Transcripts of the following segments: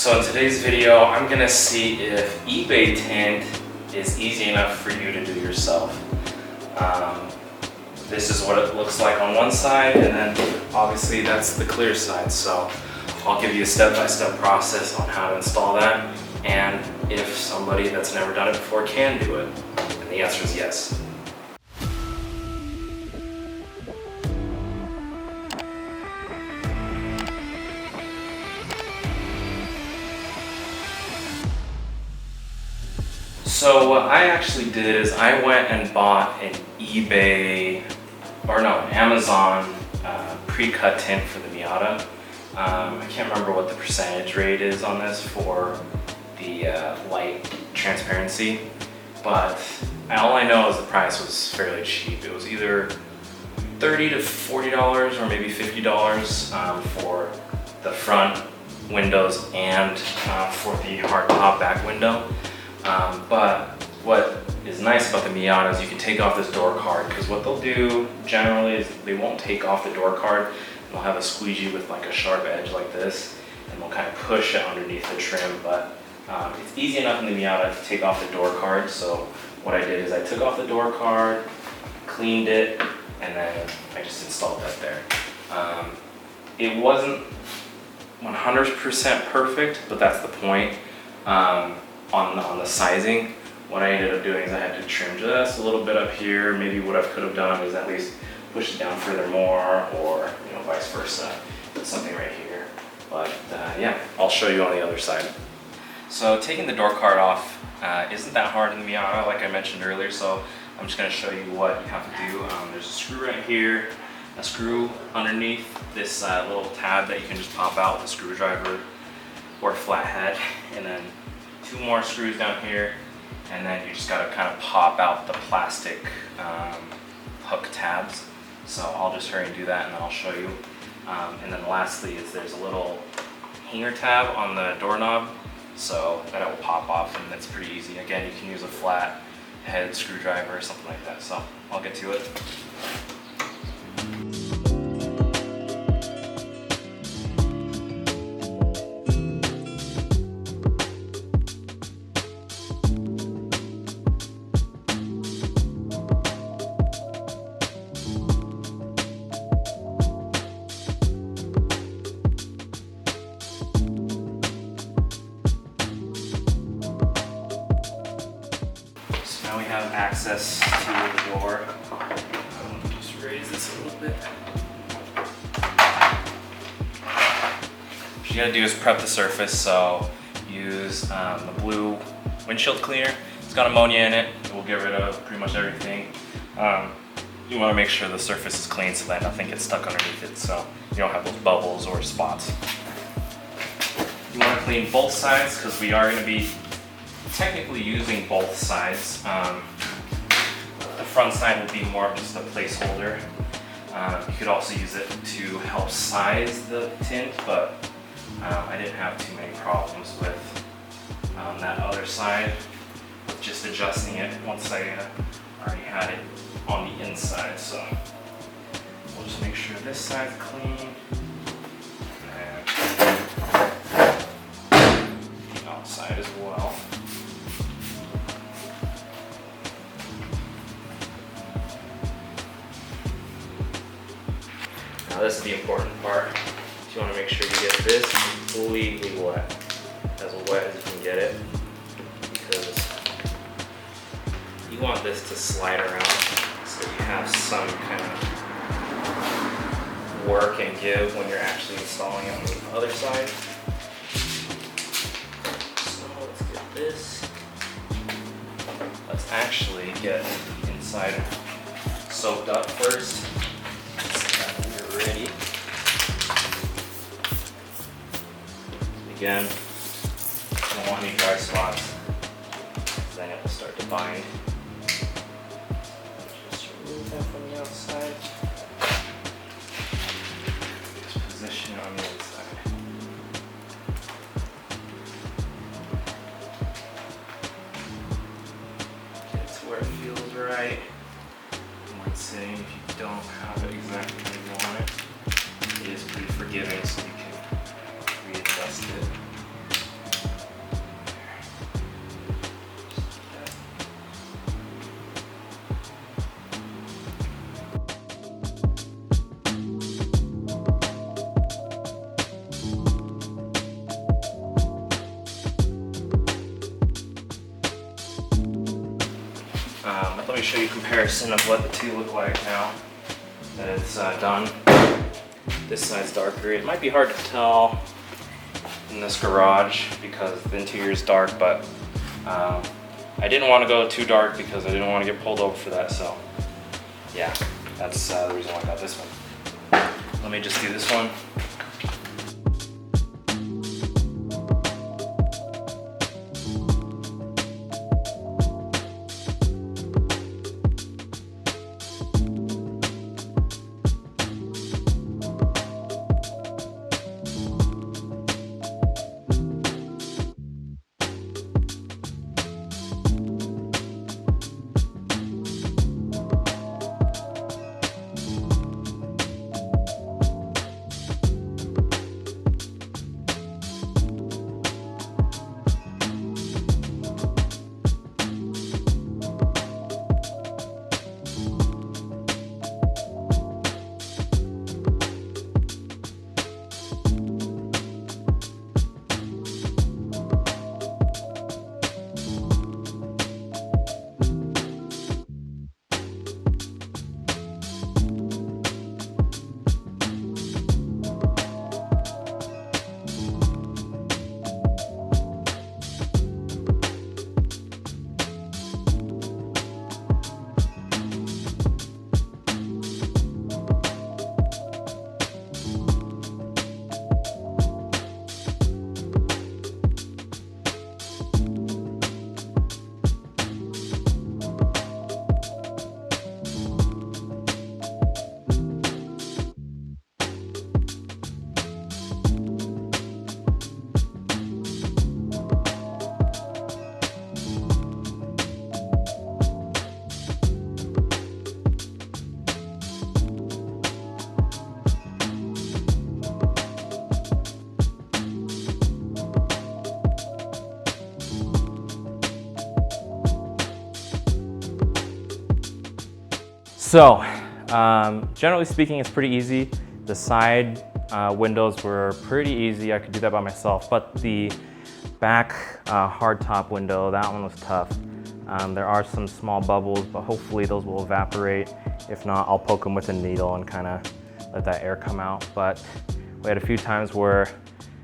So in today's video, I'm gonna see if eBay tint is easy enough for you to do yourself. This is what it looks like on one side, and then obviously that's the clear side. So I'll give you a step-by-step process on how to install that, and if somebody that's never done it before can do it. And the answer is yes. So what I actually did is I went and bought an Amazon pre-cut tint for the Miata. I can't remember what the percentage rate is on this for the light transparency, but all I know is the price was fairly cheap. It was either $30 to $40 or maybe $50 for the front windows and for the hard top back window. But what is nice about the Miata is you can take off this door card, because what they'll do generally is they won't take off the door card. They'll have a squeegee with like a sharp edge like this, and they'll kind of push it underneath the trim. But it's easy enough in the Miata to take off the door card. So what I did is I took off the door card, cleaned it, and then I just installed that there. It wasn't 100% perfect, but that's the point. On the sizing, what I ended up doing is I had to trim just a little bit up here. Maybe what I could have done is at least push it down further more, or vice versa, something right here. But yeah, I'll show you on the other side. So taking the door card off isn't that hard in the Miata, like I mentioned earlier. So I'm just going to show you what you have to do. There's a screw right here, a screw underneath this little tab that you can just pop out with a screwdriver or a flathead, and then 2 more screws down here, and then you just got to kind of pop out the plastic hook tabs. So I'll just hurry and do that, and then I'll show you. And then lastly is there's a little hanger tab on the doorknob, so that will pop off, and that's pretty easy. Again, you can use a flat head screwdriver or something like that. So I'll get to it. Now we have access to the door. Just raise this a little bit. What you gotta do is prep the surface. So use the blue windshield cleaner. It's got ammonia in it. It will get rid of pretty much everything. You want to make sure the surface is clean so that nothing gets stuck underneath it, so you don't have those bubbles or spots. You want to clean both sides, because we are going to be technically using both sides. The front side will be more of just a placeholder. You could also use it to help size the tint, but I didn't have too many problems with that other side, with just adjusting it once I already had it on the inside. So we'll just make sure this side's clean, and the outside as well. Now this is the important part. You want to make sure you get this completely wet, as wet as you can get it, because you want this to slide around so you have some kind of work and give when you're actually installing it on the other side. So let's get this. Let's actually get inside soaked up first. Ready. Again, don't want any dry spots, because then it will start to bind. Just remove that from the outside. Just position it on the inside. Get it to where it feels right. When sitting, if you don't have it exactly where you want it, it is pretty forgiving, so you can readjust it. show you a comparison of what the two look like now that it's done. This side's darker. It might be hard to tell in this garage because the interior is dark, but I didn't want to go too dark because I didn't want to get pulled over for that. So yeah, that's the reason why I got this one. Let me just do this one. So, generally speaking, it's pretty easy. The side windows were pretty easy. I could do that by myself, but the back hardtop window, that one was tough. There are some small bubbles, but hopefully those will evaporate. If not, I'll poke them with a needle and kind of let that air come out. But we had a few times where,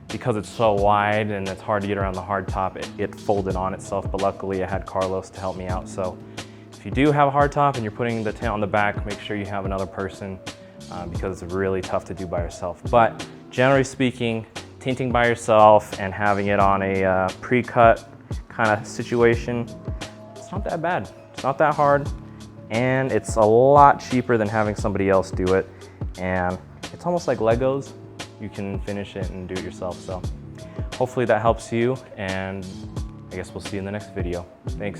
because it's so wide and it's hard to get around the hardtop, it folded on itself, but luckily I had Carlos to help me out. So if you do have a hardtop and you're putting the tint on the back, make sure you have another person because it's really tough to do by yourself. But generally speaking, tinting by yourself and having it on a pre-cut kind of situation, it's not that bad. It's not that hard, and it's a lot cheaper than having somebody else do it. And it's almost like Legos. You can finish it and do it yourself. So hopefully that helps you, and I guess we'll see you in the next video. Thanks.